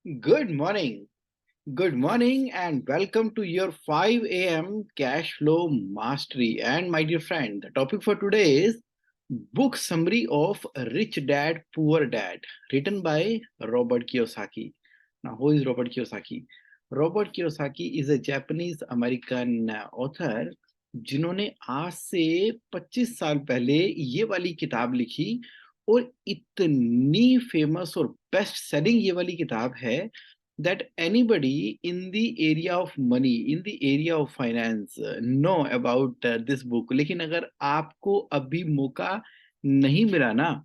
Good morning. Good morning and welcome to your 5 a.m. cash flow mastery. And my dear friend, the topic for today is book summary of Rich Dad Poor Dad, written by Robert Kiyosaki. Now, who is Robert Kiyosaki? Robert Kiyosaki is a Japanese American author जिन्होंने आज से 25 साल पहले ये वाली किताब लिखी और इतनी फेमस और बेस्ट सेलिंग ये वाली किताब है that anybody in the area of money, in the area of finance know about this book. लेकिन अगर आपको अभी मौका नहीं मिला ना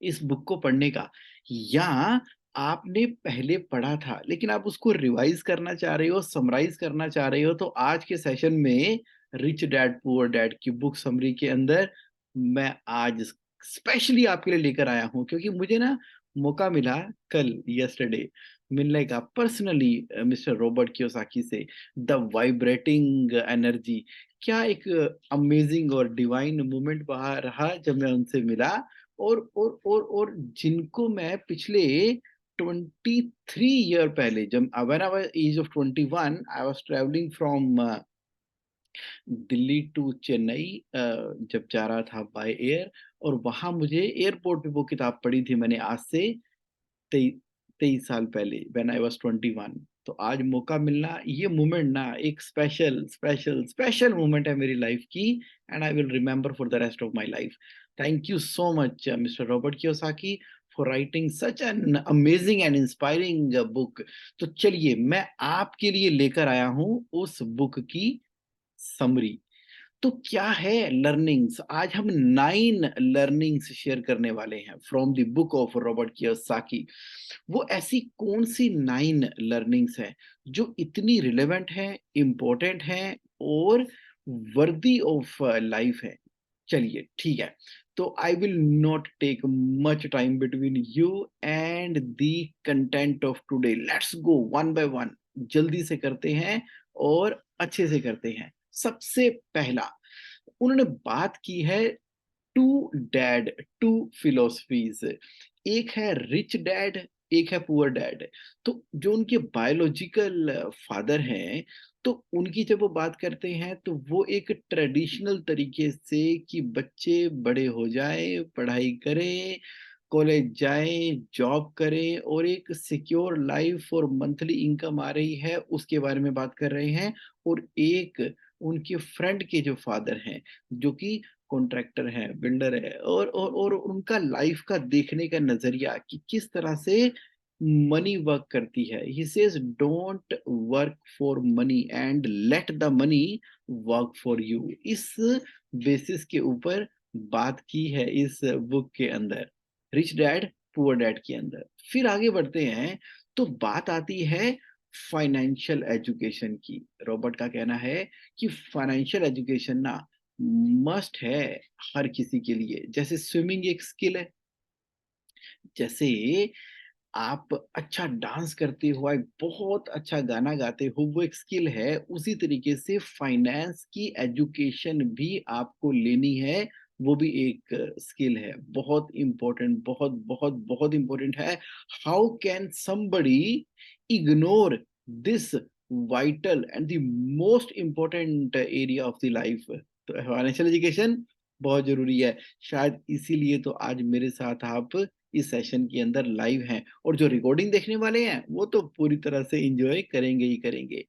इस बुक को पढ़ने का, या आपने पहले पढ़ा था लेकिन आप उसको रिवाइज करना चाह रहे हो, समराइज करना चाह रहे हो, तो आज के सेशन में रिच डैड पुअर डैड की बुक समरी के अंदर मैं आज स्पेशली आपके लिए लेकर आया हूं, क्योंकि मुझे ना मौका मिला कल यस्टरडे मिलने का पर्सनली मिस्टर रॉबर्ट कियोसाकी से। द वाइब्रेटिंग एनर्जी, क्या एक अमेजिंग और डिवाइन मोमेंट वहां रहा जब मैं उनसे मिला। और जिनको मैं पिछले 23 ईयर पहले, जब when I was age of 21, I was travelling from Delhi to Chennai, जब जा रहा था बाय एयर, और वहां मुझे एयरपोर्ट पे वो किताब पढ़ी थी मैंने आज से 23 साल पहले, व्हेन आई वाज 21। तो आज मौका मिलना, ये मोमेंट ना एक स्पेशल स्पेशल स्पेशल मोमेंट है मेरी लाइफ की, and I will remember for the rest of my life. Thank you so much mister Robert Kiyosaki for writing such an amazing and inspiring book. तो चलिए मैं आपके लिए लेकर आया हूं उस बुक की समरी। तो क्या है लर्निंग्स, आज हम 9 लर्निंग्स शेयर करने वाले हैं from the book of Robert Kiyosaki. वो ऐसी कौन सी 9 लर्निंग्स हैं जो इतनी रिलेवेंट हैं, इंपॉर्टेंट हैं और वर्दी ऑफ लाइफ है। चलिए ठीक है, तो I will not take much time between you and the content of today. Let's go one by one, जल्दी से करते हैं और अच्छे से करते हैं। सबसे पहला उन्होंने बात की है टू डैड, टू फिलोसफीज। एक है रिच डैड, एक है पुअर डैड। तो जो उनके बायोलॉजिकल फादर हैं, तो उनकी जब वो बात करते हैं तो वो एक ट्रेडिशनल तरीके से कि बच्चे बड़े हो जाएं, पढ़ाई करें, कॉलेज जाएं, जॉब करें और एक सिक्योर लाइफ और मंथली इनकम आ रही है उसके बारे में बात कर रहे हैं। और एक उनके फ्रेंड के जो फादर हैं, जो कि कॉन्ट्रैक्टर है, बिल्डर है, और उनका लाइफ का देखने का नजरिया कि किस तरह से मनी वर्क करती है। He says don't work for money and let the money work for you. इस बेसिस के ऊपर बात की है इस बुक के अंदर, रिच डैड पुअर डैड के अंदर। फिर आगे बढ़ते हैं तो बात आती है फाइनेंशियल एजुकेशन की। रॉबर्ट का कहना है कि फाइनेंशियल एजुकेशन ना मस्ट है हर किसी के लिए। जैसे स्विमिंग एक स्किल है, जैसे आप अच्छा डांस करते हो, एक बहुत अच्छा गाना गाते हो, वो एक स्किल है। उसी तरीके से फाइनेंस की एजुकेशन भी आपको लेनी है, वो भी एक स्किल है। बहुत इंपॉर्टेंट, बहुत बहुत बहुत इंपॉर्टेंट है। How can somebody ignore this vital and the most important area of the life. तो फाइनेंशियल एजुकेशन बहुत जरूरी है। शायद इसीलिए तो आज मेरे साथ आप इस सेशन के अंदर लाइव हैं, और जो रिकॉर्डिंग देखने वाले हैं वो तो पूरी तरह से एंजॉय करेंगे ही करेंगे।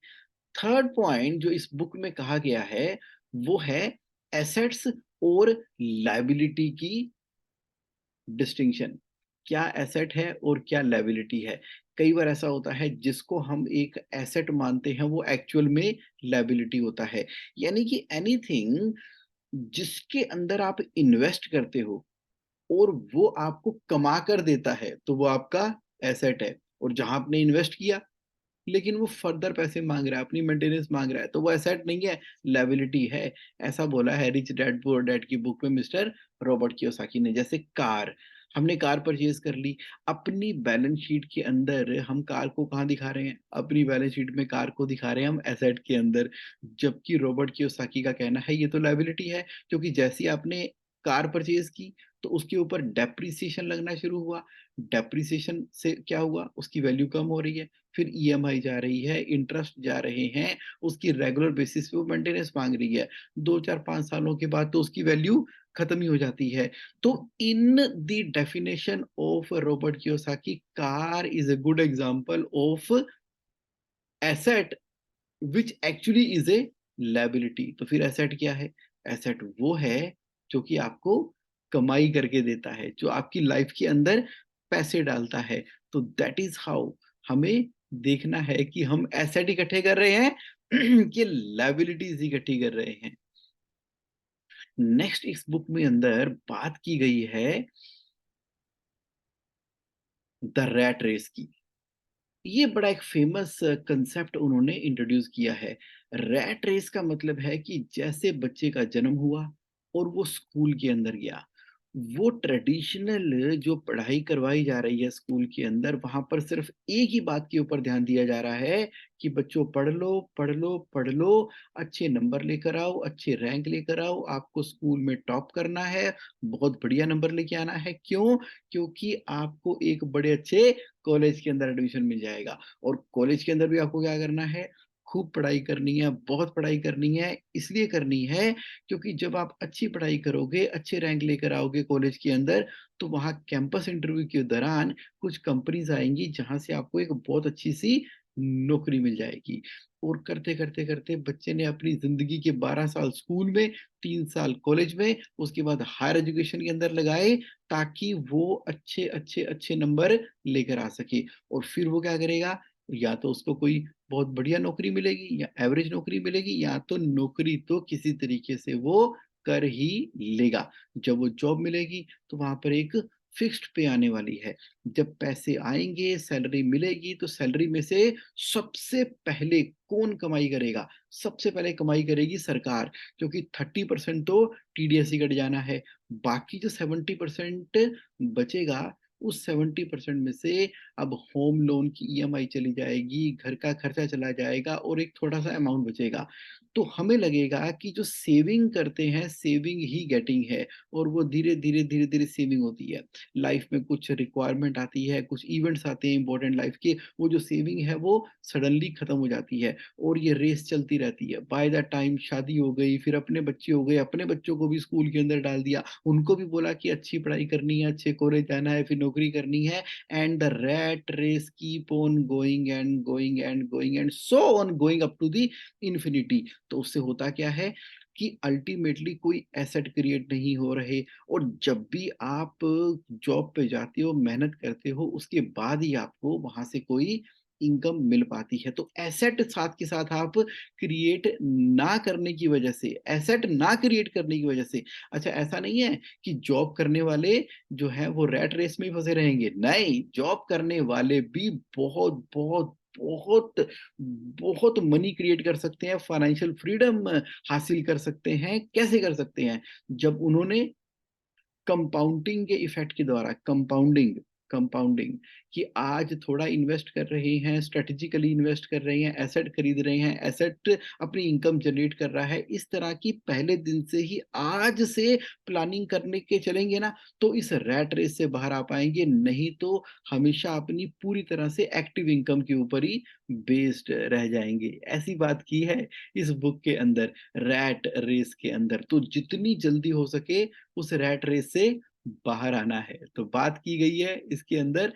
थर्ड पॉइंट जो इस बुक में कहा गया है वो है एसेट्स और लायबिलिटी की डिस्टिंक्शन। क्या एसेट है और क्या लायबिलिटी है। कई बार ऐसा होता है जिसको हम एक एसेट मानते हैं वो एक्चुअल में लायबिलिटी होता है। यानी कि एनीथिंग जिसके अंदर आप इन्वेस्ट करते हो और वो आपको कमा कर देता है तो वो आपका एसेट है। और जहां आपने इन्वेस्ट किया लेकिन वो फर्दर पैसे मांग रहा है, अपनी मेंटेनेंस मांग रहा है, तो वो एसेट नहीं है, लायबिलिटी है। ऐसा बोला है रिच डैड पुअर डैड की बुक में मिस्टर रॉबर्ट कियोसाकी ने। जैसे कार, हमने कार परचेज कर ली, अपनी बैलेंस शीट के अंदर हम कार को कहाँ दिखा रहे हैं, अपनी बैलेंस शीट में कार को दिखा रहे हैं हम एसेट के अंदर। जबकि रॉबर्ट कियोसाकी का कहना है ये तो लायबिलिटी है, क्योंकि जैसी आपने कार परचेज की तो उसके ऊपर डेप्रिसिएशन लगना शुरू हुआ। डेप्रिसिएशन से क्या हुआ? उसकी वैल्यू कम हो रही है, फिर ईएमआई जा रही है, इंटरेस्ट जा रहे हैं, उसकी रेगुलर बेसिस पे वो मेंटेनेंस माँग रही है। 2, 4, 5 सालों के बाद तो उसकी वैल्यू खत्म ही हो जाती है। तो in the definition of Robert Kiyosaki, car is a good example of asset which actually is a liability. तो फिर एसेट क्या है? एसेट वो है जो कि आपको कमाई करके देता है, जो आपकी लाइफ के अंदर पैसे डालता है। तो दैट इज़ हाउ हमें देखना है कि हम एसेट इकट्ठे कर रहे हैं कि लायबिलिटीज़ इकट्ठी कर रहे हैं। नेक्स्ट इस बुक में अंदर बात की गई है द रैट रेस की। ये बड़ा एक फेमस कांसेप्ट उन्होंने इंट्रोड्यूस किया है। रैट रेस का मतलब है कि जैसे बच्चे का जन्म हुआ और वो स्कूल के अंदर गया, वो ट्रेडिशनल जो पढ़ाई करवाई जा रही है स्कूल के अंदर, वहाँ पर सिर्फ एक ही बात के ऊपर ध्यान दिया जा रहा है कि बच्चों पढ़ लो, पढ़ लो, पढ़ लो, अच्छे नंबर लेकर आओ, अच्छे रैंक लेकर आओ, आपको स्कूल में टॉप करना है, बहुत बढ़िया नंबर लेके आना है। क्यों? क्योंकि आपको एक बड़े अच्छे कॉलेज के अंदर एडमिशन मिल जाएगा और कॉलेज के अंदर भी आपको क्या करना है? खूब पढ़ाई करनी है, बहुत पढ़ाई करनी है, इसलिए करनी है क्योंकि जब आप अच्छी पढ़ाई करोगे, अच्छे रैंक लेकर आओगे कॉलेज के अंदर, तो वहाँ कैंपस इंटरव्यू के दौरान कुछ कंपनीज़ आएँगी जहाँ से आपको एक बहुत अच्छी-सी नौकरी मिल जाएगी। और करते बच्चे ने अपनी ज़िंदगी के 12 साल स्कूल में, 3 साल कॉलेज में, उसके बाद हायर एजुकेशन के अंदर लगाए ताकि वो अच्छे नंबर लेकर आ सके। और फिर वो क्या करेगा? या तो उसको कोई बहुत बढ़िया नौकरी मिलेगी या एवरेज नौकरी मिलेगी, या तो नौकरी तो किसी तरीके से वो कर ही लेगा। जब वो जॉब मिलेगी तो वहाँ पर एक फिक्स्ड पे आने वाली है। जब पैसे आएँगे, सैलरी मिलेगी तो सैलरी में से सबसे पहले कौन कमाई करेगा? सबसे पहले कमाई करेगी सरकार, क्योंकि 30% तो टीडीएस ही कट जाना है। बाकी जो 70% बचेगा, उस 70% में से अब होम लोन की ईएमआई चली जाएगी, घर का खर्चा चला जाएगा और एक छोटा-सा अमाउंट बचेगा। तो हमें लगेगा कि जो सेविंग करते हैं, सेविंग ही गेटिंग है और वो धीरे-धीरे सेविंग होती है। लाइफ में कुछ रिक्वायरमेंट आती है, कुछ इवेंट्स आते हैं इम्पोर्टेंट लाइफ के, वो जो सेविंग है वो सडनली खत्म हो जाती है और ये रेस चलती रहती है। बाय द टाइम शादी हो गई, फिर अपने बच्चे हो गए, अपने बच्चों को भी स्कूल के अंदर डाल दिया, उनको भी बोला कि अच्छी पढ़ाई करनी है, अच्छे कॉलेज जाना है, फिर नौकरी करनी है, and the rat race keep on going and going and going and so on going up to the infinity. तो उससे होता क्या है कि अल्टीमेटली कोई एसेट क्रिएट नहीं हो रहे और जब भी आप जॉब पे जाते हो, मेहनत करते हो, उसके बाद ही आपको वहाँ से कोई इनकम मिल पाती है। तो एसेट साथ के साथ आप क्रिएट ना करने की वजह से, एसेट ना क्रिएट करने की वजह से, अच्छा ऐसा नहीं है कि जॉब करने वाले जो हैं वो रैट रेस में ही फँसे रहेंगे। नहीं, जॉब करने वाले भी बहुत बहुत मनी क्रिएट कर सकते हैं, फाइनेंशियल फ्रीडम हासिल कर सकते हैं। कैसे कर सकते हैं? जब उन्होंने कंपाउंडिंग के इफ़ेक्ट के द्वारा, कंपाउंडिंग कंपाउंडिंग कि आज थोड़ा इन्वेस्ट कर रहे हैं, स्ट्रैटेजिकली इन्वेस्ट कर रहे हैं, एसेट खरीद रहे हैं, एसेट अपनी इनकम जनरेट कर रहा है। इस तरह की पहले दिन से ही आज से प्लानिंग करने के चलेंगे ना, तो इस रैट रेस से बाहर आ पाएँगे, नहीं तो हमेशा अपनी पूरी तरह से एक्टिव इनकम के ऊपर ही बेस्ड रह जाएँगे। ऐसी बात की है इस बुक के अंदर, रैट रेस के अंदर। तो जितनी जल्दी हो सके उस रैट रेस से बाहर आना है। तो बात की गई है इसके अंदर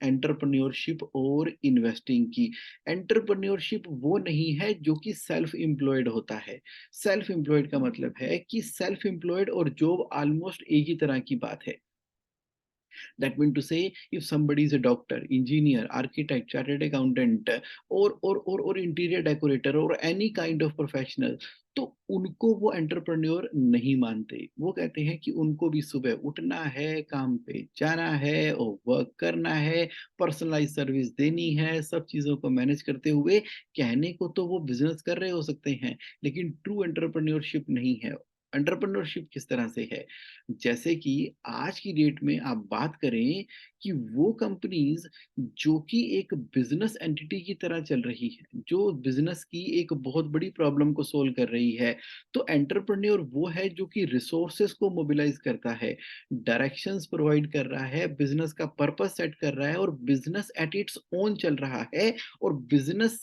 एंटरप्रेन्योरशिप और इन्वेस्टिंग की। एंटरप्रेन्योरशिप वो नहीं है जो कि सेल्फ एम्प्लॉयड होता है। सेल्फ एम्प्लॉयड का मतलब है कि सेल्फ एम्प्लॉयड और जॉब ऑलमोस्ट एक ही तरह की बात है। That mean to say, if somebody is a doctor, engineer, architect, chartered accountant, or interior decorator or any kind of professional, तो उनको वो एंटरप्रेन्योर नहीं मानते। वो कहते हैं कि उनको भी सुबह उठना है, काम पे जाना है और वर्क करना है, पर्सनलाइज़ सर्विस देनी है, सब चीज़ों को मैनेज करते हुए कहने को तो वो बिज़नेस कर रहे हो सकते हैं, लेकिन ट्रू एंटरप्रेन्योरशिप नहीं है। एंटरप्रेन्योरशिप किस तरह से है? जैसे कि आज की डेट में आप बात करें कि वो कंपनीज़ जो कि एक बिज़नेस एंटिटी की तरह चल रही है, जो बिज़नेस की एक बहुत बड़ी प्रॉब्लम को सॉल्व कर रही है। तो एंटरप्रेन्योर वो है जो कि रिसोर्सेज़ को मोबिलाइज़ करता है, डायरेक्शंस प्रोवाइड कर रहा है, बिज़नेस का पर्पस सेट कर रहा है और बिज़नेस एट इट्स ओन चल रहा है और बिज़नेस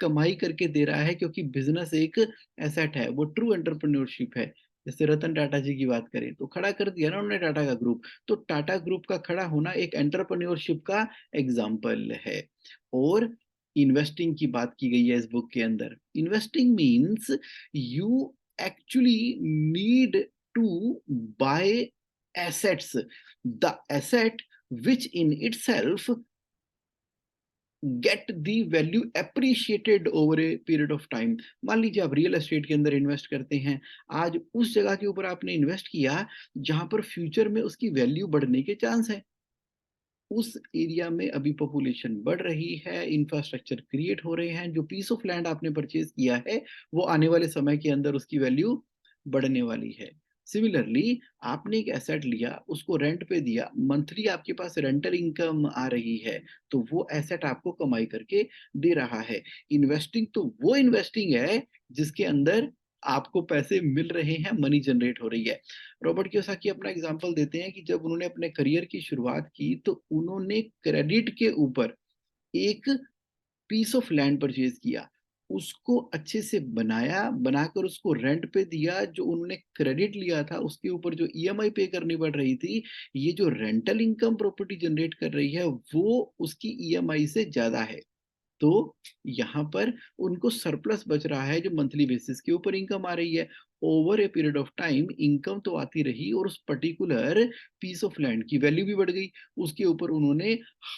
कमाई करके दे रहा है क्योंकि बिज़नेस एक एसेट है, वो ट्रू एंटरप्रेन्योरशिप है। जैसे रतन टाटा जी की बात करें तो खड़ा कर दिया ना उन्होंने टाटा का ग्रुप, तो टाटा ग्रुप का खड़ा होना एक एंटरप्रेन्योरशिप का एग्जाम्पल है। और इन्वेस्टिंग की बात की गई है इस बुक के अंदर। Investing means you actually need to buy assets, the asset which in itself get the value appreciated over a period of time. मान लीजिए आप रियल एस्टेट के अंदर इन्वेस्ट करते हैं, आज उस जगह के ऊपर आपने इन्वेस्ट किया जहां पर फ्यूचर में उसकी वैल्यू बढ़ने के चांस है। उस एरिया में अभी पॉपुलेशन बढ़ रही है, इंफ्रास्ट्रक्चर क्रिएट हो रहे हैं, जो पीस ऑफ लैंड आपने परचेज किया है, वो आने वाले समय के अंदर उसकी वैल्यू बढ़ने वाली है। सिमिलरली आपने एक एसेट लिया, उसको रेंट पे दिया, मंथली आपके पास रेंटल इनकम आ रही है, तो वो एसेट आपको कमाई करके दे रहा है। इन्वेस्टिंग तो वो इन्वेस्टिंग है जिसके अंदर आपको पैसे मिल रहे हैं, मनी जनरेट हो रही है। रॉबर्ट कियोसाकी अपना एग्जांपल देते हैं कि जब उन्होंने अपने करियर की शुरुआत की तो उन्होंने क्रेडिट के ऊपर एक पीस ऑफ लैंड परचेज किया। उसको अच्छे से बनाया, बनाकर उसको रेंट पे दिया, जो उन्होंने क्रेडिट लिया था उसके ऊपर जो ईएमआई पे करनी पड़ रही थी, ये जो रेंटल इनकम प्रॉपर्टी जनरेट कर रही है वो उसकी ईएमआई से ज़्यादा है। तो यहाँ पर उनको सरप्लस बच रहा है जो मंथली बेसिस के ऊपर इनकम आ रही है। Over a period of time income तो आती रही और उस पर्टिकुलर पीस ऑफ लैंड की वैल्यू भी बढ़ गई। उसके ऊपर उन्होंने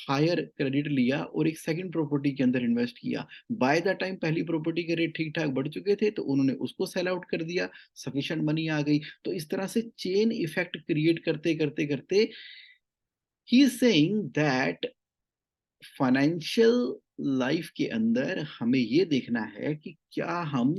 हायर क्रेडिट लिया और एक सेकंड प्रॉपर्टी के अंदर इन्वेस्ट किया। बाय द टाइम पहली प्रॉपर्टी के रेट ठीक-ठाक बढ़ चुके थे तो उन्होंने उसको सेल आउट कर दिया, सफिशिएंट मनी आ गई। तो इस तरह से चेन इफेक्ट क्रिएट करते-करते he is saying that financial life के अंदर हमें ये देखना है कि क्या हम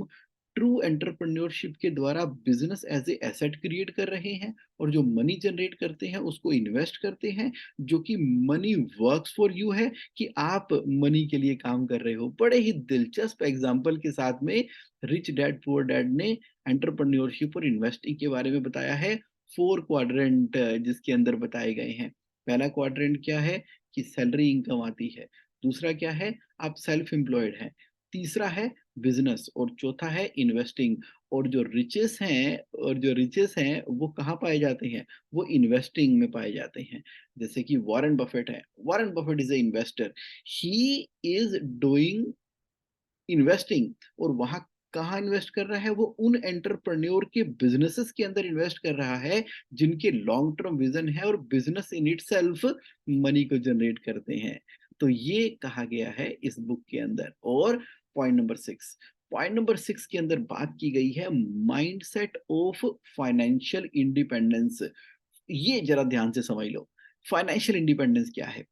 ट्रू एंटरप्रेन्योरशिप के द्वारा business as a asset create कर रहे हैं और जो मनी जनरेट करते हैं उसको इन्वेस्ट करते हैं, जो कि मनी वर्क्स फॉर यू है कि आप मनी के लिए काम कर रहे हो। बड़े ही दिलचस्प एग्जाम्पल के साथ में रिच डैड पुअर डैड ने एंटरप्रेन्योरशिप और इन्वेस्टिंग के बारे में बताया है। 4 क्वाड्रेंट जिसके अंदर बताए गए हैं। पहला क्वाड्रेंट क्या है कि सैलरी इनकम आती है। दूसरा क्या है, आप सेल्फ एम्प्लॉयड हैं। तीसरा है बिज़नेस और चौथा है इन्वेस्टिंग। और जो रिचेस हैं वो कहाँ पाए जाते हैं? वो इन्वेस्टिंग में पाए जाते हैं। जैसे कि वॉरेन बफेट है। Warren Buffett is a investor. He is doing investing और वहाँ कहाँ इन्वेस्ट कर रहा है? वो उन एंटरप्रेन्योर के बिज़नेसेस के अंदर इन्वेस्ट कर रहा है, जिनके लॉन्ग टर्म विज़न है और बिज़नेस इन इटसेल्फ मनी को जनरेट करते हैं। तो ये कहा गया है इस बुक के अंदर। और पॉइंट नंबर 6 के अंदर बात की गई है माइंडसेट ऑफ फाइनेंशियल इंडिपेंडेंस। ये ज़रा ध्यान से समझ लो। फाइनेंशियल इंडिपेंडेंस क्या है?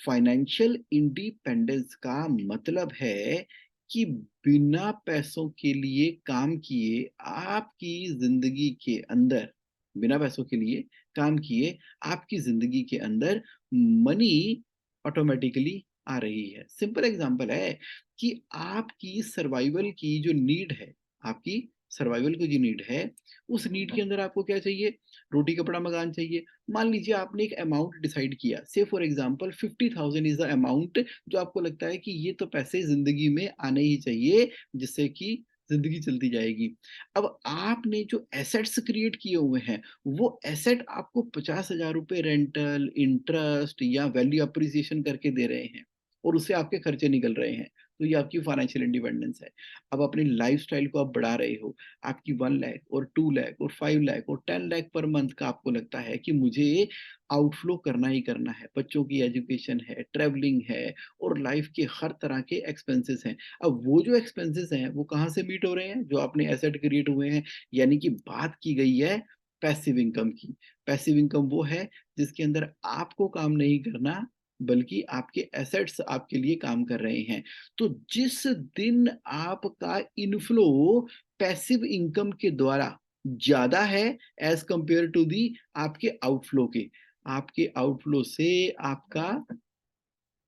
फाइनेंशियल इंडिपेंडेंस का मतलब है कि बिना पैसों के लिए काम किए आपकी ज़िंदगी के अंदर, बिना पैसों के लिए काम किए आपकी ज़िंदगी के अंदर मनी ऑटोमैटिकली आ रही है। सिंपल एग्ज़ाम्पल है कि आपकी सर्वाइवल की जो नीड है, आपकी सर्वाइवल की जो नीड है, उस नीड के अंदर आपको क्या चाहिए? रोटी कपड़ा मकान चाहिए। मान लीजिए आपने एक अमाउंट डिसाइड किया, से for example 50,000 is the amount जो आपको लगता है कि ये तो पैसे जिंदगी में आने ही चाहिए जिससे कि जिंदगी चलती जाएगी। अब आपने जो एसेट्स क्रिएट किए हुए हैं वो एसेट आपको 50,000 रुपए रेंटल इंटरेस्ट या वैल्यू अप्रिसिएशन करके दे रहे हैं और उससे आपके खर्चे निकल रहे हैं। तो ये आपकी फाइनेंशियल इंडिपेंडेंस है। अब अपनी लाइफस्टाइल को आप बढ़ा रहे हो, आपकी 1 लाख और 2 लाख और 5 लाख और 10 लाख पर मंथ का आपको लगता है कि मुझे आउटफ्लो करना ही करना है। बच्चों की एजुकेशन है, ट्रैवलिंग है और लाइफ के हर तरह के एक्सपेंसेस हैं। अब वो जो एक्सपेंसेस हैं, वो कहाँ से मीट हो रहे हैं? जो आपने एसेट क्रिएट हुए हैं। यानी कि बात की गई है पैसिव इनकम की। पैसिव इनकम वो है जिसके अंदर आपको काम नहीं करना, बल्कि आपके एसेट्स आपके लिए काम कर रहे हैं। तो जिस दिन आपका इनफ्लो पैसिव इनकम के द्वारा ज्यादा है एज कंपेयर टू दी आपके आउटफ्लो के। आपके आउटफ्लो से आपका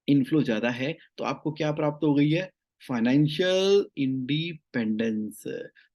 इनफ्लो ज्यादा है, तो आपको क्या प्राप्त हो गई है? Financial independence.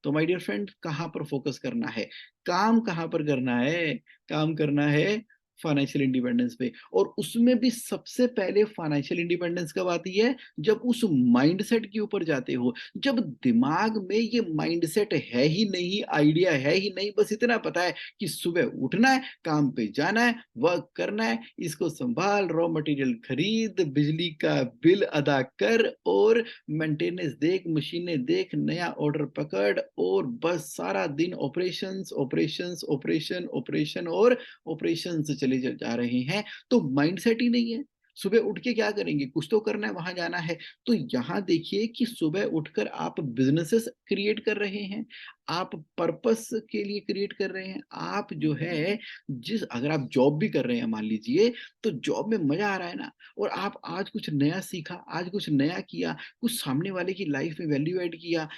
तो माय डियर फ्रेंड, कहां पर फोकस करना है? काम कहां पर करना है? काम करना है फाइनेंशियल इंडिपेंडेंस पे। और उसमें भी सबसे पहले फाइनेंशियल इंडिपेंडेंस कब आती है? जब उस माइंडसेट के ऊपर जाते हो, जब दिमाग में ये माइंडसेट है ही नहीं, आइडिया है ही नहीं, बस इतना पता है कि सुबह उठना है, काम पे जाना है, वर्क करना है, इसको संभाल, रॉ मटेरियल खरीद, बिजली का बिल अदा कर, और मेंटेनेंस देख, मशीनें देख, नया ऑर्डर पकड़, और बस सारा दिन ऑपरेशंस ऑपरेशंस ऑपरेशन ऑपरेशन और ऑपरेशन से चले जा रहे हैं। तो माइंडसेट ही नहीं है। सुबह उठ के क्या करेंगे? कुछ तो करना है, वहां जाना है। तो यहां देखिए कि सुबह उठकर आप बिजनेसेस क्रिएट कर रहे हैं, आप पर्पस के लिए क्रिएट कर रहे हैं। आप जो है, जिस अगर आप जॉब भी कर रहे हैं मान लीजिए, तो जॉब में मजा आ रहा है ना, और आप आज कुछ नया सीखा, आज कुछ नया किया, कुछ सामने वाले की लाइफ में वैल्यू ऐड किया।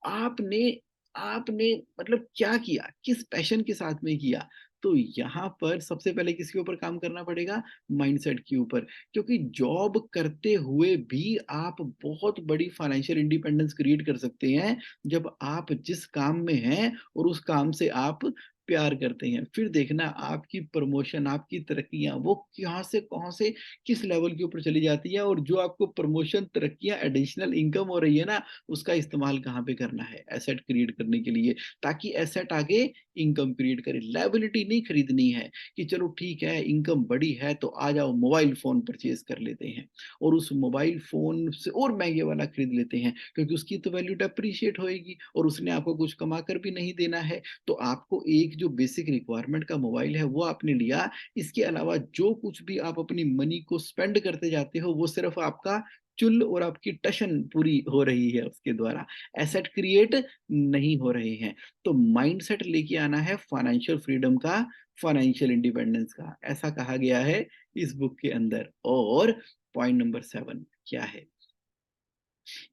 आपने आपने मतलब क्या किया? किस पैशन के साथ में किया? तो यहाँ पर सबसे पहले किसके ऊपर काम करना पड़ेगा? माइंडसेट के ऊपर। क्योंकि जॉब करते हुए भी आप बहुत बड़ी फाइनेंशियल इंडिपेंडेंस क्रिएट कर सकते हैं, जब आप जिस काम में हैं और उस काम से आप प्यार करते हैं। फिर देखना आपकी प्रमोशन, आपकी तरक्कियाँ वो कहाँ से किस लेवल के ऊपर चली जाती है, और जो आपको प्रमोशन, तरक्कियाँ, एडिशनल इनकम हो रही है ना, उसका इस्तेमाल कहाँ पे करना है? एसेट क्रिएट करने के लिए, ताकि एसेट आगे इनकम क्रिएट करे। लायबिलिटी नहीं खरीदनी है कि चलो ठीक है, इनकम बड़ी है तो आ जाओ मोबाइल फोन परचेज कर लेते हैं, और उस मोबाइल फोन से और महंगे वाला खरीद लेते हैं, क्योंकि उसकी तो वैल्यू डेप्रिशिएट होएगी और उसने आपको कुछ कमा कर भी नहीं देना है। तो आपको एक जो बेसिक रिक्वायरमेंट का मोबाइल है वो आपने लिया, इसके अलावा जो कुछ भी आप अपनी मनी को स्पेंड करते जाते हो, वो सिर्फ आपका चुल और आपकी टशन पूरी हो रही है उसके द्वारा, एसेट क्रिएट नहीं हो रहे हैं। तो माइंडसेट लेके आना है फाइनेंशियल फ्रीडम का, फाइनेंशियल इंडिपेंडेंस का, ऐसा कहा गया है इस बुक के अंदर। और पॉइंट नंबर 7 क्या है?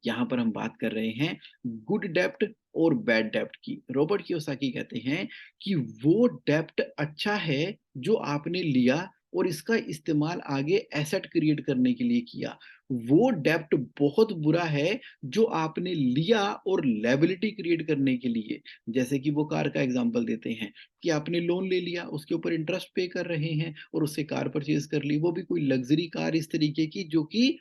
यहाँ पर हम बात कर रहे हैं गुड डेप्ट और बैड डेप्ट की। रॉबर्ट कियोसाकी कहते हैं कि वो डेप्ट अच्छा है जो आपने लिया और इसका इस्तेमाल आगे एसेट क्रिएट करने के लिए किया। वो डेप्ट बहुत बुरा है जो आपने लिया और लायबिलिटी क्रिएट करने के लिए, जैसे कि वो कार का एग्जांपल देते हैं कि आपने लोन ले लिया, उसके ऊपर इंटरेस्ट पे कर रहे हैं और उससे कार परचेज कर ली, वो भी कोई लग्जरी कार इस तरीके की जो कि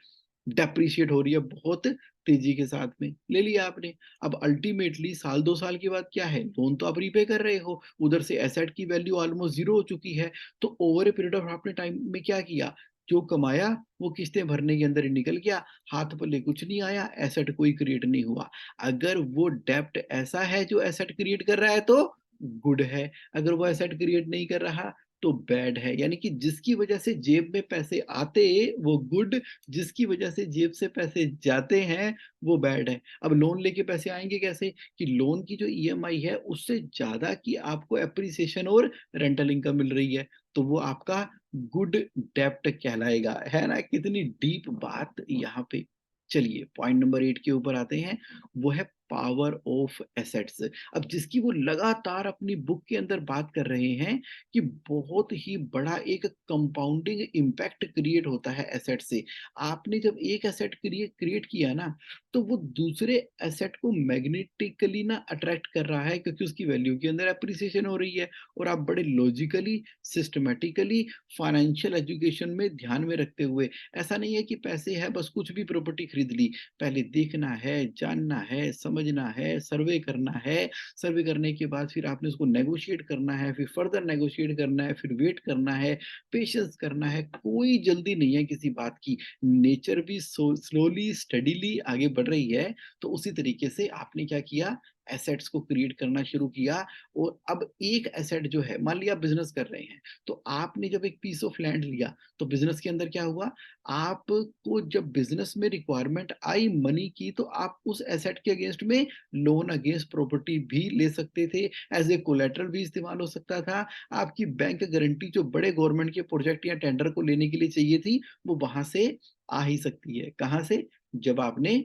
डेप्रिशिएट हो रही है बहुत तेजी के साथ में, ले लिया आपने। अब अल्टीमेटली साल 2 साल के बाद क्या है? लोन तो आप रीपे कर रहे हो, उधर से एसेट की वैल्यू ऑलमोस्ट ज़ीरो हो चुकी है। तो ओवर ए पीरियड ऑफ आपने टाइम में क्या किया? जो कमाया वो किस्तें भरने के अंदर ही निकल गया, हाथ पल्ले कुछ नहीं आया, एसेट कोई क्रिएट नहीं हुआ। अगर वो डेब्ट ऐसा है जो एसेट क्रिएट कर रहा है तो गुड है, अगर वो एसेट क्रिएट नहीं कर रहा तो बैड है। यानी कि जिसकी वजह से जेब में पैसे आते वो गुड, जिसकी वजह से जेब से पैसे जाते हैं वो बैड है। अब लोन लेके पैसे आएँगे कैसे? कि लोन की जो ईएमआई है उससे ज़्यादा की आपको एप्रिसिएशन और रेंटल इनकम मिल रही है, तो वो आपका गुड डेब्ट कहलाएगा। है ना? कितनी डीप बात यहाँ पे। चलिए पॉइंट नंबर 8 के ऊपर आते हैं, वो है पावर ऑफ एसेट्स। अब जिसकी वो लगातार अपनी बुक के अंदर बात कर रहे हैं कि बहुत ही बड़ा एक कंपाउंडिंग इम्पैक्ट क्रिएट होता है एसेट से। आपने जब एक एसेट क्रिएट किया ना, तो वो दूसरे एसेट को मैग्नेटिकली ना अट्रैक्ट कर रहा है, क्योंकि उसकी वैल्यू के अंदर एप्रिसिएशन हो रही है। और आप बड़े लॉजिकली, सिस्टमैटिकली, फाइनेंशियल एजुकेशन में ध्यान में रखते हुए, ऐसा नहीं है कि पैसे है बस कुछ भी प्रॉपर्टी खरीद ली। पहले देखना है, जानना है, समझना है, सर्वे करना है, सर्वे करने के बाद फिर आपने उसको नेगोशिएट करना है, फिर फर्दर नेगोशिएट करना है, फिर वेट करना है, पेशेंस करना है। कोई जल्दी नहीं है किसी बात की। नेचर भी स्लोली स्टडीली आगे बढ़ रही है, तो उसी तरीके से आपने क्या किया? एसेट्स को क्रिएट करना शुरू किया। और अब एक एसेट जो है, मान लिया बिजनेस कर रहे हैं, तो आपने जब एक पीस ऑफ लैंड लिया, तो बिजनेस के अंदर क्या हुआ? आपको जब बिजनेस में रिक्वायरमेंट आई मनी की, तो आप उस एसेट के अगेंस्ट में लोन अगेंस्ट प्रॉपर्टी भी ले सकते थे, एज ए कोलेटरल भी इस्तेमाल हो सकता था। आपकी बैंक गारंटी जो बड़े गवर्नमेंट के प्रोजेक्ट या टेंडर को लेने के लिए चाहिए थी, वो वहां से आ ही सकती है। कहां से? जब आपने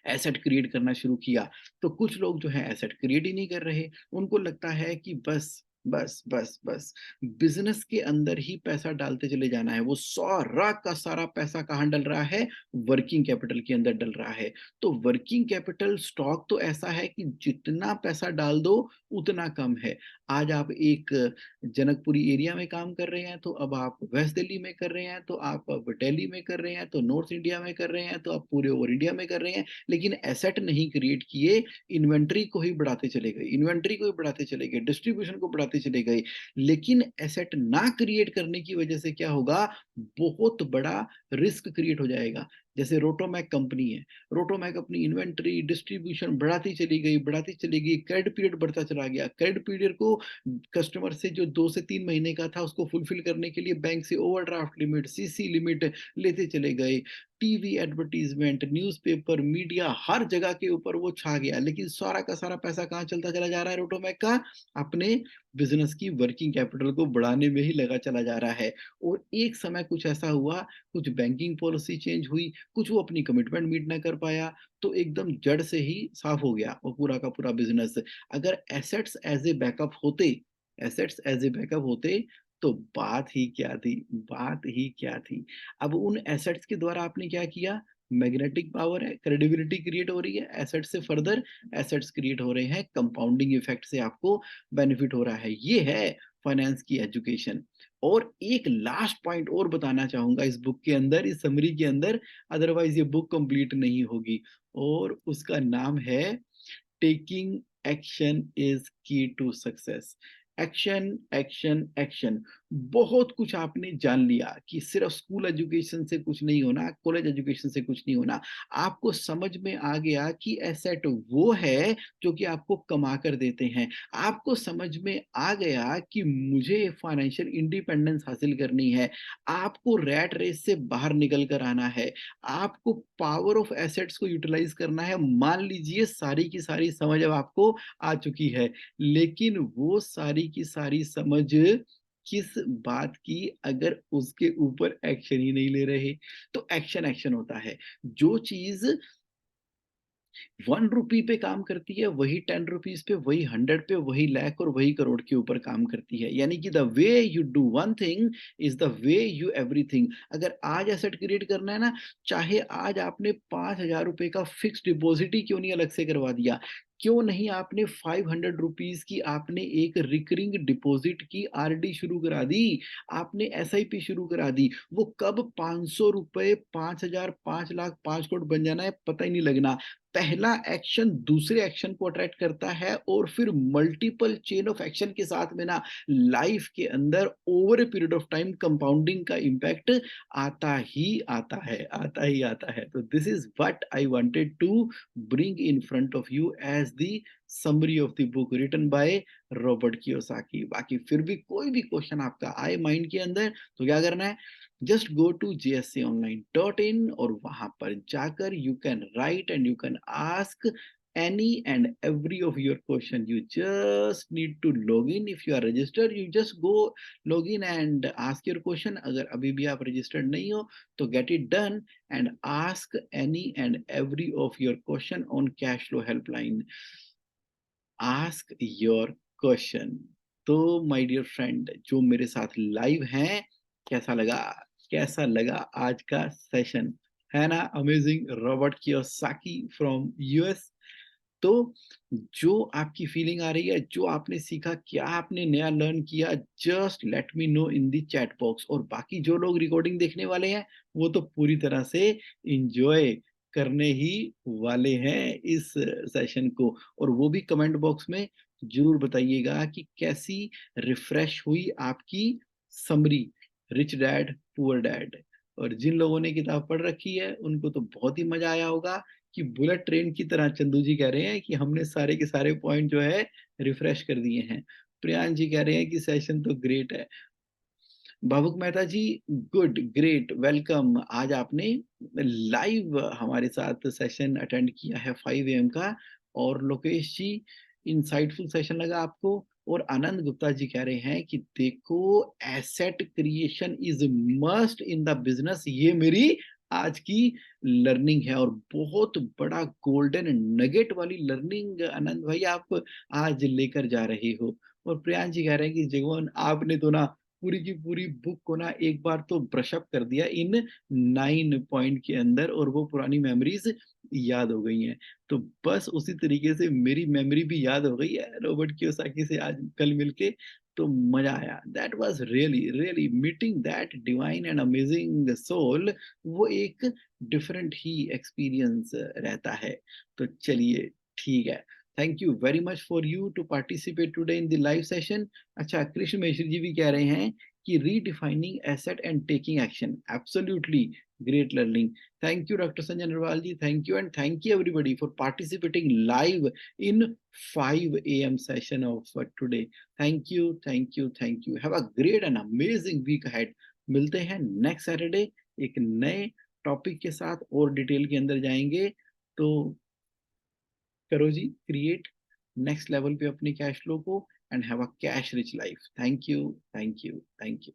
एसेट क्रिएट करना शुरू किया। तो कुछ लोग जो है एसेट क्रिएट ही नहीं कर रहे। उनको लगता है कि बस बिज़नेस के अंदर ही पैसा डालते चले जाना है। वो सारा का सारा पैसा कहाँ डल रहा है? वर्किंग कैपिटल के अंदर डल रहा है। तो वर्किंग कैपिटल स्टॉक तो ऐसा है कि जितना पैसा डाल दो उतना कम है। आज आप एक जनकपुरी एरिया में काम कर रहे हैं, तो अब आप वेस्ट दिल्ली में कर रहे हैं, तो आप अब दिल्ली में कर रहे हैं, तो नॉर्थ इंडिया में कर रहे हैं, तो आप पूरे ओवर इंडिया में कर रहे हैं। लेकिन एसेट नहीं क्रिएट किए, इन्वेंटरी को ही बढ़ाते चले गए, इन्वेंटरी को ही बढ़ाते चले गए, डिस्ट्रीब्यूशन को बढ़ाते चले गए। लेकिन एसेट ना क्रिएट करने की वजह से क्या होगा? बहुत बड़ा रिस्क क्रिएट हो जाएगा। जैसे रोटोमैक कंपनी है, रोटोमैक अपनी इन्वेंटरी, डिस्ट्रीब्यूशन बढ़ाती चली गई, क्रेडिट पीरियड बढ़ता चला गया। क्रेडिट पीरियड को कस्टमर से जो 2 से 3 महीने का था, उसको फुलफिल करने के लिए बैंक से ओवरड्राफ्ट लिमिट, सीसी लिमिट लेते चले गए। टीवी एडवर्टाइजमेंट, न्यूज़पेपर, मीडिया हर जगह के ऊपर वो छा गया। लेकिन सारा का सारा पैसा कहाँ चलता चला जा रहा है रोटोमैक का? अपने बिज़नेस की वर्किंग कैपिटल को बढ़ाने में ही लगा चला जा रहा है। और एक समय कुछ ऐसा हुआ, कुछ बैंकिंग पॉलिसी चेंज हुई, कुछ वो अपनी कमिटमेंट मीट ना कर पाया, तो एकदम जड़ से ही साफ हो गया वो पूरा का पूरा बिज़नेस। अगर एसेट्स एज़ ए बैकअप होते, तो बात ही क्या थी। अब उन एसेट्स के द्वारा आपने क्या किया? मैग्नेटिक पावर है, क्रेडिबिलिटी क्रिएट हो रही है, एसेट्स से फर्दर एसेट्स क्रिएट हो रहे हैं, कंपाउंडिंग इफेक्ट से आपको बेनिफिट हो रहा है। ये है फाइनेंस की एजुकेशन। और एक लास्ट पॉइंट और बताना चाहूँगा इस बुक के अंदर, इस समरी के अंदर, अदरवाइज़ ये बुक कंप्लीट नहीं होगी, और उसका नाम है taking action is key to success. Action action action. बहुत कुछ आपने जान लिया कि सिर्फ स्कूल एजुकेशन से कुछ नहीं होना, कॉलेज एजुकेशन से कुछ नहीं होना। आपको समझ में आ गया कि एसेट वो है जो कि आपको कमा कर देते हैं। आपको समझ में आ गया कि मुझे फाइनेंशियल इंडिपेंडेंस हासिल करनी है। आपको रैट रेस से बाहर निकल कर आना है। आपको पावर ऑफ एसेट्स को यूटिलाइज करना है। मान लीजिए सारी की सारी समझ अब आपको आ चुकी है, लेकिन वो सारी की सारी समझ किस बात की? अगर उसके ऊपर एक्शन ही नहीं ले रहे। तो एक्शन एक्शन होता है। जो चीज 1 रुपी पे काम करती है, वही 10 रुपीज़ पे, वही 100 पे, वही लाख और वही करोड़ के ऊपर काम करती है। यानी कि the way you do one thing is the way you everything. अगर आज एसेट क्रिएट करना है ना, चाहे आज आपने ₹5000 का फिक्स्ड डिपॉज़िट ही क्यों नहीं अलग से करवा दिया, क्यों नहीं आपने 500 रुपीज़ की आपने एक रिकरिंग डिपॉज़िट की आरडी शुरू करा दी, आपने एसआईपी शुरू करा दी। वो कब ₹500, 5000, 5 लाख, 5 करोड़ बन जाना है पता ही नहीं लगना। पहला एक्शन दूसरे एक्शन को अट्रैक्ट करता है, और फिर मल्टीपल चेन ऑफ एक्शन के साथ में ना लाइफ के अंदर over a period of time compounding का इम्पैक्ट आता ही आता है। तो this is what I wanted to bring in front of you as the summary of the book written by Robert Kiyosaki. बाकी फिर भी कोई भी क्वेश्चन आपका आए माइंड के अंदर, तो क्या करना है? जस्ट गो टू gsconline.in, और वहां पर जाकर you can write and you can ask any and every of your question. You just need to log in. If you are registered, you just go log in and ask your question. अगर अभी भी आप registered नहीं हो, तो get it done and ask any and every of your question on cash flow helpline. Ask your question. तो my dear friend, जो मेरे साथ लाइव हैं, कैसा लगा? कैसा लगा आज का सेशन? है ना amazing? Robert Kiyosaki from US. तो जो आपकी फीलिंग आ रही है, जो आपने सीखा, क्या आपने नया लर्न किया, just let me know in the chat box. और बाकी जो लोग रिकॉर्डिंग देखने वाले हैं, वो तो पूरी तरह से इंजॉय करने ही वाले हैं इस सेशन को। और वो भी कमेंट बॉक्स में जरूर बताइएगा कि कैसी रिफ्रेश हुई आपकी summary, rich dad poor dad. और जिन लोगों ने किताब पढ़ रखी है, उनको तो बहुत ही मजा आया होगा कि बुलेट ट्रेन की तरह। चंदू जी कह रहे हैं कि हमने सारे के सारे पॉइंट जो है रिफ्रेश कर दिए हैं। प्रियांश जी कह रहे हैं कि सेशन तो ग्रेट है। भावुक मेहता जी, गुड, ग्रेट, वेलकम। आज आपने लाइव हमारे साथ सेशन अटेंड किया है 5 AM का। और लोकेश जी, इंसाइटफुल सेशन लगा आपको। और आनंद गुप्ता जी कह रहे हैं कि देखो, asset creation is must in the business. ये मेरी आज की लर्निंग है, और बहुत बड़ा गोल्डन नगेट वाली लर्निंग आनंद भाई आप आज लेकर जा रहे हो। और प्रियांश जी कह रहे हैं कि जगमोहन आपने तो ना पूरी की पूरी बुक को ना एक बार तो ब्रश अप कर दिया इन 9 पॉइंट के अंदर, और वो पुरानी मेमोरीज याद हो गई हैं। तो बस उसी तरीके से मेरी मेमोरी भी याद हो गई है रॉबर्ट कियोसाकी से आज कल मिलके। तो मजा आया, that was really really meeting that divine and amazing soul. वो एक डिफरेंट ही एक्सपीरियंस रहता है। तो चलिए, ठीक है। Thank you very much for you to participate today in the live session. अच्छा, कृष्ण मिश्र जी भी कह रहे हैं कि redefining asset and taking action, absolutely great learning. Thank you, Dr. Sanjay Narwal ji. Thank you, and thank you everybody for participating live in 5 a.m. session of today. Thank you, thank you, thank you. Have a great and amazing week ahead. मिलते हैं next Saturday एक नए topic के साथ और detail के अंदर जाएंगे। तो करो जी क्रिएट नेक्स्ट लेवल पे अपनी कैश फ्लो को, and have a cash rich life. Thank you, thank you, thank you.